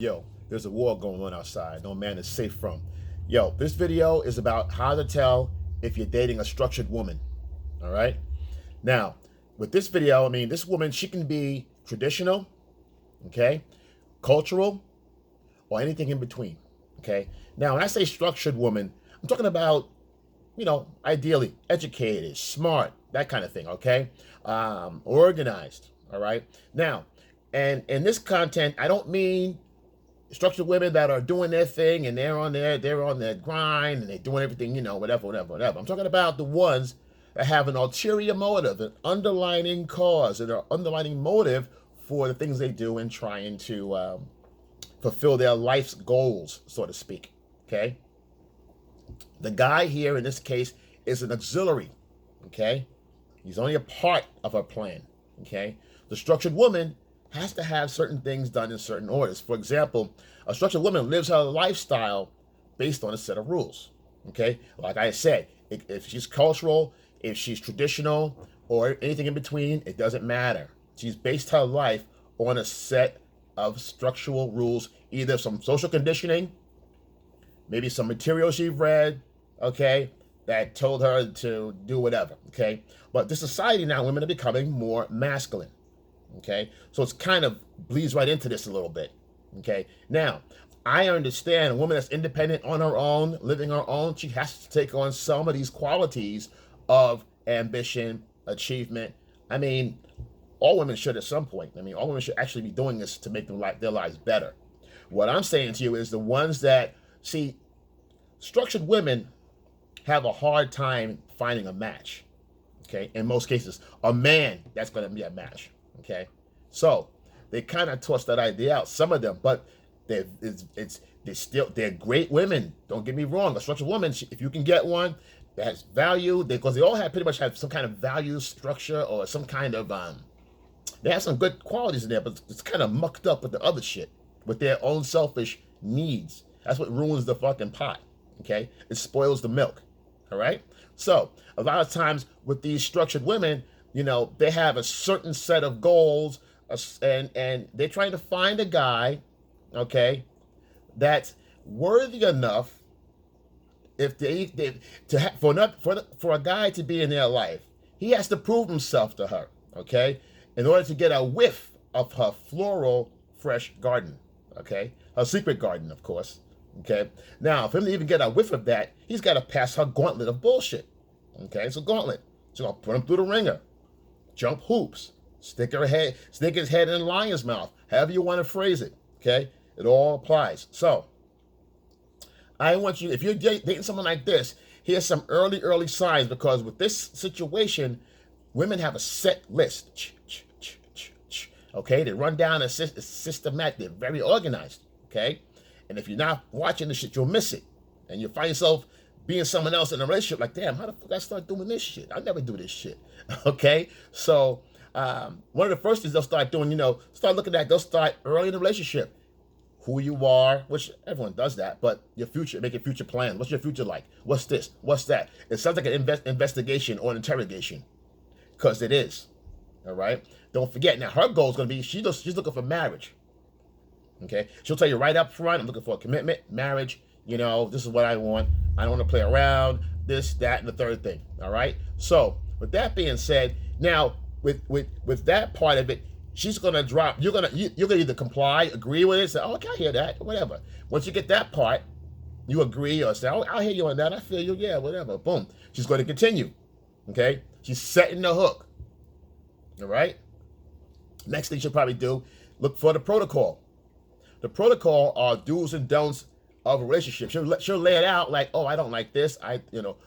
Yo, there's a war going on outside. No man is safe from. Yo, this video is about how to tell if you're dating a structured woman. All right. Now, with this video, I mean, this woman, she can be traditional, okay, cultural, or anything in between. Okay. Now, when I say structured woman, I'm talking about, ideally educated, smart, that kind of thing. Okay. Organized. All right. Now, and in this content, I don't mean structured women that are doing their thing and they're on their grind and they're doing everything, whatever. I'm talking about the ones that have an ulterior motive, an underlining cause, and an underlining motive for the things they do and trying to fulfill their life's goals, so to speak. Okay. The guy here in this case is an auxiliary. Okay. He's only a part of her plan. Okay. The structured woman has to have certain things done in certain orders. For example, a structured woman lives her lifestyle based on a set of rules. Okay, like I said, if she's cultural, if she's traditional, or anything in between, it doesn't matter. She's based her life on a set of structural rules, either some social conditioning, maybe some material she read, okay, that told her to do whatever, okay? But the society now, women are becoming more masculine. Okay, so it's kind of bleeds right into this a little bit. Okay, now I understand a woman that's independent on her own, living her own, she has to take on some of these qualities of ambition, achievement. I mean, all women should at some point. I mean, all women should actually be doing this to make their lives better. What I'm saying to you is the ones that see structured women have a hard time finding a match. Okay, in most cases, a man that's going to be a match. Okay, so they kind of toss that idea out, some of them, but they're great women. Don't get me wrong. A structured woman, if you can get one that has value, because they all have pretty much have some kind of value structure or some kind of they have some good qualities in there, but it's kind of mucked up with the other shit, with their own selfish needs. That's what ruins the fucking pot. Okay, it spoils the milk. All right, so a lot of times with these structured women, they have a certain set of goals, and they're trying to find a guy, okay, that's worthy enough for a guy to be in their life. He has to prove himself to her, okay, in order to get a whiff of her floral fresh garden, okay, her secret garden, of course, okay. Now, for him to even get a whiff of that, he's got to pass her gauntlet of bullshit, okay. It's a gauntlet. She's gonna put him through the ringer. Jump hoops, stick his head in a lion's mouth, however you want to phrase it, okay? It all applies. So, I want you, if you're dating someone like this, here's some early signs, because with this situation, women have a set list, okay? They run down a systematic, they're very organized, okay? And if you're not watching this shit, you'll miss it. And you'll find yourself being someone else in a relationship, like, damn, how the fuck I start doing this shit? I never do this shit. Okay, so one of the first things they'll start doing, start looking at, they'll start early in the relationship, who you are, which everyone does that, but your future, make your future plans. What's your future like? What's this? What's that? It sounds like an investigation or an interrogation, because it is. All right, don't forget. Now her goal is going to be she's looking for marriage. Okay, she'll tell you right up front, I'm looking for a commitment, marriage. This is what I want. I don't want to play around, this, that, and the third thing. All right. So with that being said, now with that part of it, she's gonna drop. You're gonna either comply, agree with it, say, oh, okay, I hear that, whatever. Once you get that part, you agree or say, oh, I hear you on that. I feel you. Yeah, whatever. Boom. She's going to continue. Okay. She's setting the hook. All right. Next thing she'll probably do, look for the protocol. The protocol are do's and don'ts of a relationship. She'll lay it out like, oh, I don't like this.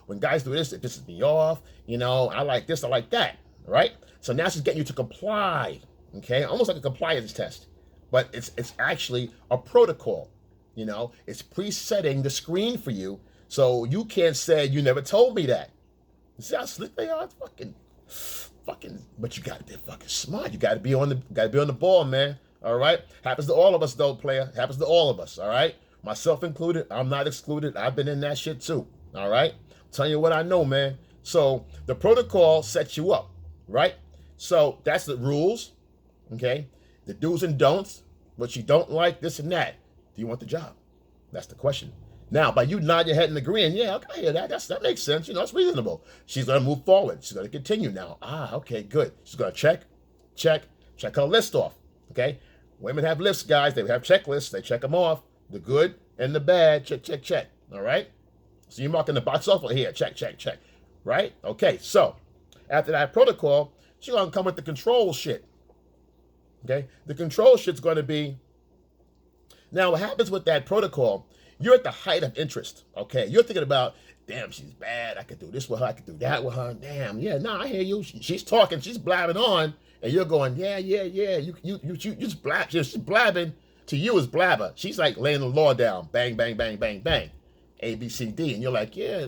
When guys do this, it pisses me off. I like this, I like that. Right? So now she's getting you to comply. Okay, almost like a compliance test, but it's actually a protocol. It's presetting the screen for you, so you can't say you never told me that. You see how slick they are? Fucking. But you gotta be fucking smart. You gotta be on the ball, man. All right. Happens to all of us, though, player. Happens to all of us. All right. Myself included. I'm not excluded. I've been in that shit too. All right. I'm telling you what I know, man. So the protocol sets you up, right? So that's the rules. Okay. The do's and don'ts. what she don't like, this and that. Do you want the job? That's the question. Now, by you nodding your head and agreeing, yeah, okay, I hear that. That makes sense. You know, it's reasonable. She's going to move forward. She's going to continue now. Okay, good. She's going to check her list off. Okay? Women have lists, guys. They have checklists. They check them off. The good and the bad. Check. All right? So you're marking the box off here. Check. Right? Okay, so after that protocol, she's going to come with the control shit. Okay? The control shit's going to be, now what happens with that protocol, you're at the height of interest. Okay? You're thinking about, damn, she's bad. I could do this with her. I could do that with her. Damn, yeah, I hear you. She's talking. She's blabbing on. And you're going, yeah. You just blab. She's blabbing. To you is blabber. She's like laying the law down. Bang, bang, bang, bang, bang. A, B, C, D. And you're like, yeah,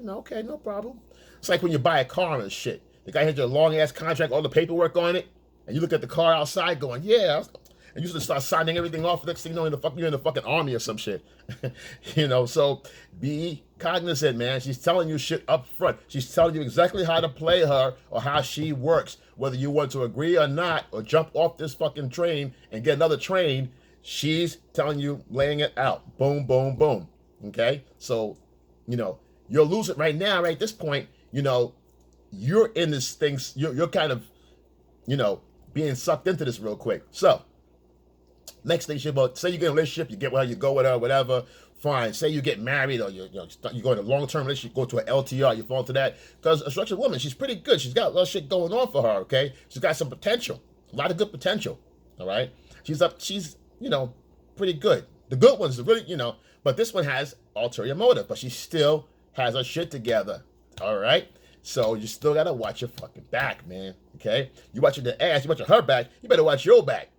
okay, no problem. It's like when you buy a car and shit. The guy has your long-ass contract, all the paperwork on it. And you look at the car outside going, yeah. And you just start signing everything off. Next thing you know, you're in the fucking army or some shit. So be cognizant, man. She's telling you shit up front. She's telling you exactly how to play her or how she works. Whether you want to agree or not, or jump off this fucking train and get another train, she's telling you, laying it out. Boom, boom, boom. Okay? So, you'll lose it right now, right at this point. You're in this thing. You're kind of, being sucked into this real quick. So, next thing, say you get in a relationship, you get with her, you go with her, whatever, fine. Say you get married or you go in a long-term relationship, you go to an LTR, you fall into that. Because a structured woman, she's pretty good. She's got a lot of shit going on for her, okay? She's got some potential, a lot of good potential, all right? She's pretty good. The good ones are really, but this one has ulterior motive, but she still has her shit together, all right? So you still got to watch your fucking back, man, okay? You watching the ass, you watching her back, you better watch your back,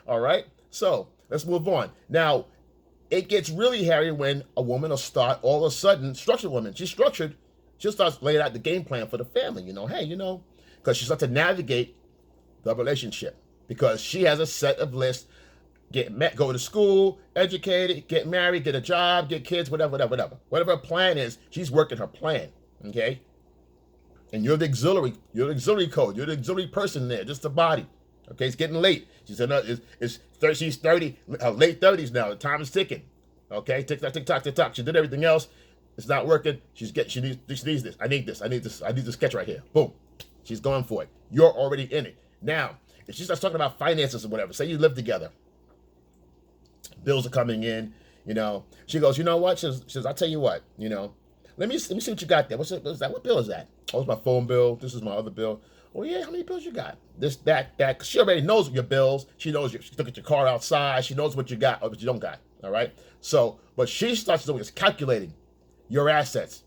all right? So let's move on. Now, it gets really hairy when a woman will start all of a sudden, structured woman, she's structured, she'll start laying out the game plan for the family, because she starts to navigate the relationship because she has a set of lists, go to school, educated, get married, get a job, get kids, whatever. Whatever her plan is, she's working her plan, okay? And you're the auxiliary code, you're the auxiliary person there, just the body. Okay, it's getting late. She's 30, late 30s now. The time is ticking. Okay, tick tock. She did everything else. It's not working. She needs this. I need this sketch right here. Boom. She's going for it. You're already in it. Now, if she starts talking about finances or whatever, say you live together. Bills are coming in, She goes, you know what? She says, I'll tell you what, let me see what you got there. What's that? What bill is that? Oh, it's my phone bill. This is my other bill. Oh, yeah, how many bills you got? This, that. She already knows your bills. She knows she look at your car outside. She knows what you got or what you don't got, all right? So, what she starts doing is calculating your assets,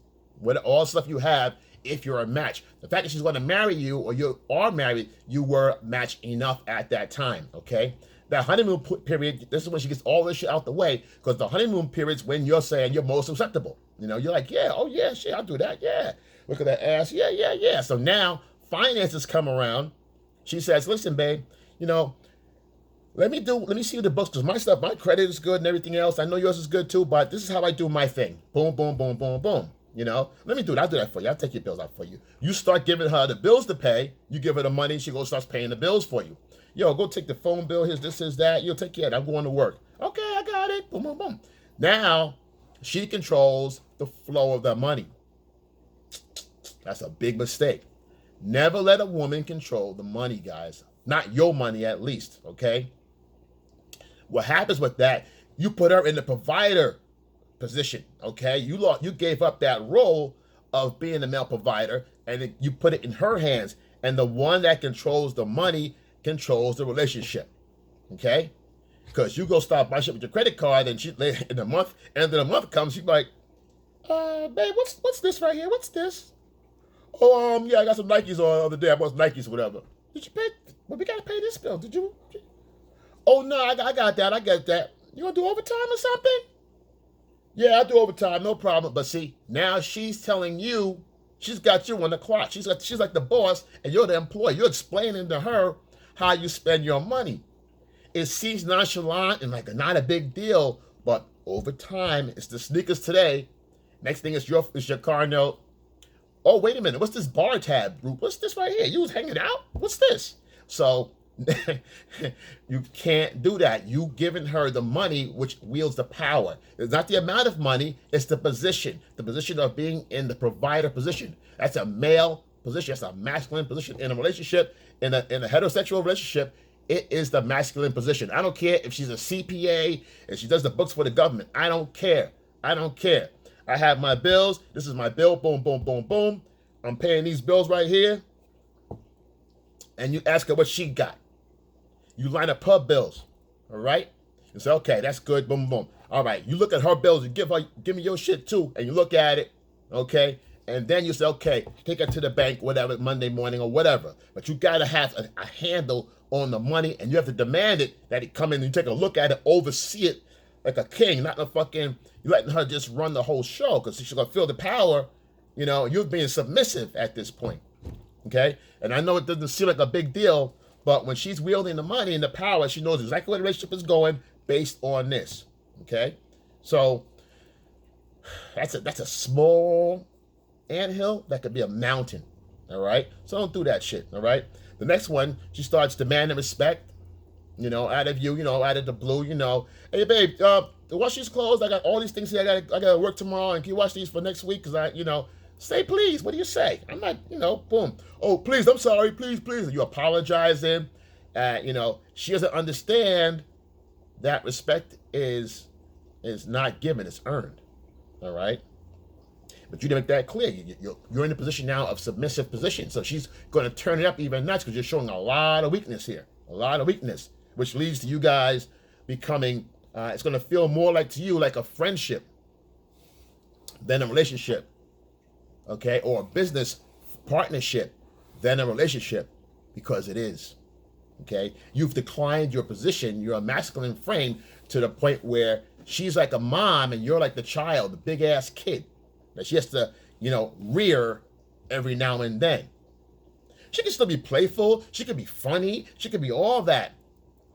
all the stuff you have if you're a match. The fact that she's going to marry you or you are married, you were matched enough at that time, okay? That honeymoon period, this is when she gets all this shit out the way because the honeymoon period's when you're saying you're most acceptable. You're like, yeah, oh, yeah, shit, I'll do that, yeah. Look at that ass, yeah. So now, finances come around. She says, listen, babe, let me see the books because my credit is good and everything else. I know yours is good too, but this is how I do my thing. Boom, boom, boom, boom, boom. Let me do it. I'll do that for you. I'll take your bills out for you. You start giving her the bills to pay. You give her the money. She starts paying the bills for you. Yo, go take the phone bill. Here's this, here's that. You'll take care of it. I'm going to work. Okay, I got it. Boom, boom, boom. Now, she controls the flow of the money. That's a big mistake. Never let a woman control the money, guys. Not your money, at least, okay? What happens with that, you put her in the provider position, okay? You gave up that role of being the male provider, and then you put it in her hands. And the one that controls the money controls the relationship, okay? Because you go start buying shit with your credit card, and end of the month comes, she's like, babe, what's this right here? What's this? Oh, yeah, I got some Nikes on the other day. I bought Nikes or whatever. Did you pay? Well, we got to pay this bill. Did you? Oh, no, I got that. I get that. You going to do overtime or something? Yeah, I'll do overtime. No problem. But see, now she's telling you, she's got you on the clock. She's like the boss, and you're the employee. You're explaining to her how you spend your money. It seems nonchalant and like not a big deal, but over time, it's the sneakers today. Next thing is your car note. Oh, wait a minute. What's this bar tab group? What's this right here? You was hanging out? What's this? So You can't do that. You giving her the money which wields the power. It's not the amount of money, it's the position of being in the provider position. That's a male position. That's a masculine position in a relationship, in a heterosexual relationship. It is the masculine position. I don't care if she's a CPA and she does the books for the government. I don't care. I don't care. I have my bills. This is my bill. Boom, boom, boom, boom. I'm paying these bills right here. And you ask her what she got. You line up her bills. All right? You say, okay, that's good. Boom, boom. All right. You look at her bills and give me your shit too. And you look at it. Okay? And then you say, okay, take her to the bank, whatever, Monday morning or whatever. But you got to have a handle on the money, and you have to demand it, that it come in and you take a look at it, oversee it like a king, not a fucking, you letting her just run the whole show, because she's going to feel the power, you know, you're being submissive at this point, okay? And I know it doesn't seem like a big deal, but when she's wielding the money and the power, she knows exactly where the relationship is going based on this, okay? So that's a small anthill that could be a mountain, all right? So don't do that shit, all right? The next one, she starts demanding respect, you know, out of you, you know, out of the blue, you know. Hey, babe, wash these clothes. I got all these things here. I got to work tomorrow, and can you wash these for next week? Because I, you know, say please. What do you say? I'm not, you know, boom. Oh, please, I'm sorry. Please, please. You apologizing. You know, she doesn't understand that respect is not given. It's earned, all right? But you didn't make that clear. You're in a position now of submissive position. So she's going to turn it up even nuts because you're showing a lot of weakness here. A lot of weakness, which leads to you guys becoming, it's going to feel more like to you like a friendship than a relationship, okay? Or a business partnership than a relationship, because it is, okay? You've declined your position, your masculine frame, to the point where she's like a mom and you're like the child, the big-ass kid that she has to, you know, rear every now and then. She can still be playful. She can be funny. She can be all that.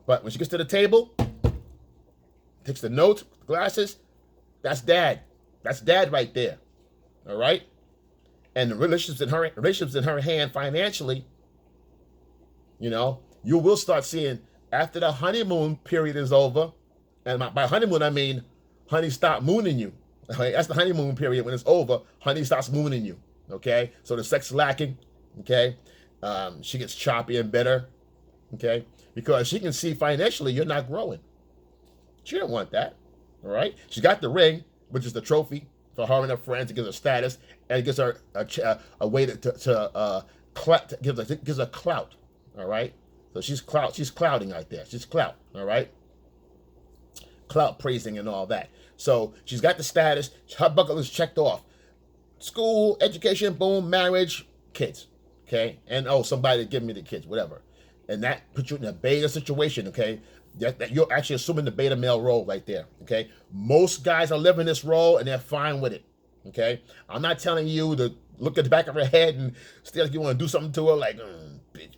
But when she gets to the table, takes the notes, glasses, that's dad. That's dad right there. All right? And the relationships in her hand financially, you know, you will start seeing after the honeymoon period is over, and by honeymoon I mean honey stop mooning you. Okay, that's the honeymoon period. When it's over, honey stops mooning you, okay? So the sex is lacking, okay? She gets choppy and bitter, okay? Because she can see financially you're not growing. She don't want that, all right? She got the ring, which is the trophy for her and her friends. It gives her status, and it gives her a way to gives her clout, all right? So she's clouting out there. She's clout, all right? Clout praising and all that. So she's got the status. Her bucket list checked off. School, education, boom, marriage, kids. Okay? And somebody to give me the kids, whatever. And that puts you in a beta situation, okay? That you're actually assuming the beta male role right there, okay? Most guys are living this role and they're fine with it, okay? I'm not telling you to look at the back of her head and still like you want to do something to her like, bitch.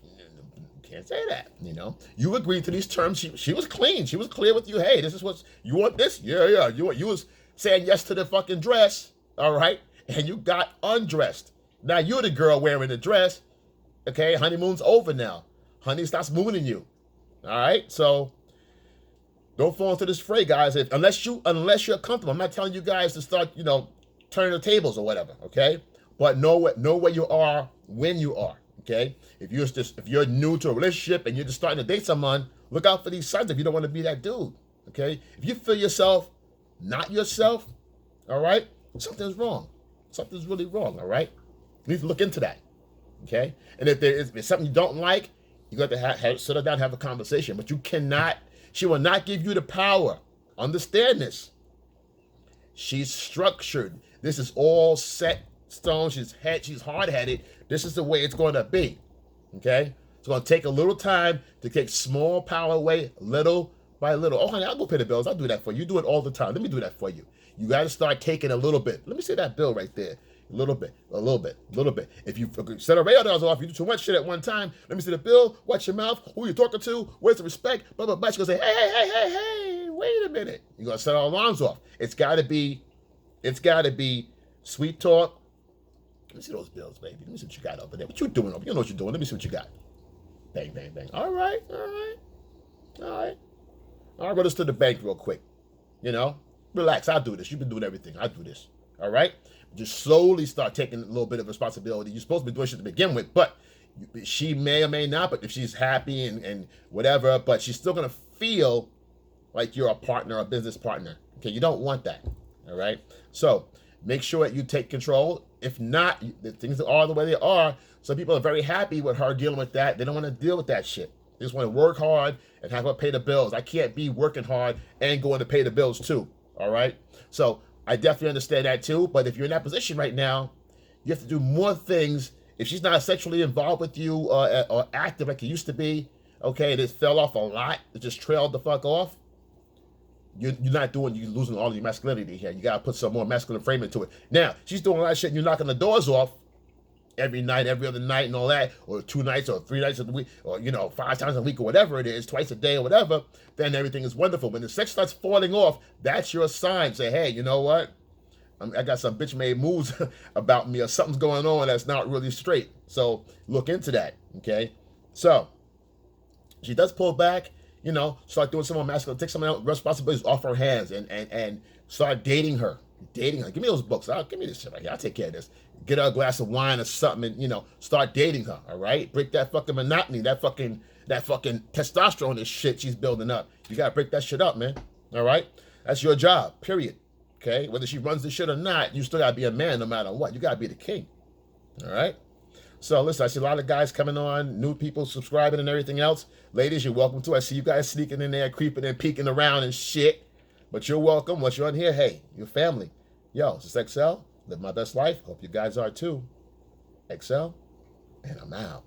Can't say that, you know. You agreed to these terms. She was clean. She was clear with you. Hey, this is what you want. This, yeah. You was saying yes to the fucking dress, all right? And you got undressed. Now you're the girl wearing the dress. Okay, honeymoon's over now. Honey stops mooning you. All right, so don't fall into this fray, guys. Unless you're comfortable. I'm not telling you guys to start, you know, turning the tables or whatever. Okay, but know where you are when you are. Okay, if you're new to a relationship and you're just starting to date someone, look out for these signs if you don't want to be that dude. Okay, if you feel yourself not yourself, all right, something's wrong. Something's really wrong. All right, you need to look into that. Okay, and if there's something you don't like, you got to sit her down and have a conversation. But you cannot. She will not give you the power. Understand this. She's structured. This is all set stone. She's hard-headed. This is the way it's going to be, okay? It's going to take a little time to take small power away little by little. Oh, honey, I'll go pay the bills. I'll do that for you. You do it all the time. Let me do that for you. You got to start taking a little bit. Let me see that bill right there. A little bit. If you set a radars off, you do too much shit at one time. Let me see the bill. Watch your mouth. Who you talking to? Where's the respect? Blah, blah, blah. She's going to say, hey, wait a minute. You're going to set our alarms off. It's got to be sweet talk. Let me see those bills, baby. Let me see what you got over there. What you doing over there? You know what you're doing. Let me see what you got. Bang, bang, bang. All right. I'll go this to the bank real quick. You know, relax. I'll do this. You've been doing everything. I'll do this. All right. Just slowly start taking a little bit of responsibility. You're supposed to be doing shit to begin with, but she may or may not. But if she's happy and whatever, but she's still gonna feel like you're a partner, a business partner. Okay, you don't want that. All right. So make sure that you take control. If not, the things are the way they are. Some people are very happy with her dealing with that. They don't want to deal with that shit. They just want to work hard and have her pay the bills. I can't be working hard and going to pay the bills too. All right. So I definitely understand that too. But if you're in that position right now, you have to do more things. If she's not sexually involved with you or active like it used to be, okay, and it fell off a lot, it just trailed the fuck off, you're losing all of your masculinity here. You got to put some more masculine frame into it. Now, she's doing a lot of shit and you're knocking the doors off every night, every other night and all that, or 2 nights or 3 nights of the week, or, 5 times a week or whatever it is, twice a day or whatever, then everything is wonderful. When the sex starts falling off, that's your sign. Say, hey, you know what? I got some bitch made moves about me, or something's going on that's not really straight. So look into that, okay? So she does pull back, start doing some more masculine, take some responsibilities off her hands and start dating her. Give me those books. Give me this shit right here. I'll take care of this. Get her a glass of wine or something and, start dating her, all right? Break that fucking monotony, that fucking testosterone, this shit she's building up. You got to break that shit up, man, all right? That's your job, period, okay? Whether she runs the shit or not, you still got to be a man no matter what. You got to be the king, all right? So listen, I see a lot of guys coming on, new people subscribing and everything else. Ladies, you're welcome to. I see you guys sneaking in there, creeping and peeking around and shit. But you're welcome. Once you're on here, hey, you're family. Yo, this is XL. Live my best life. Hope you guys are too. XL, and I'm out.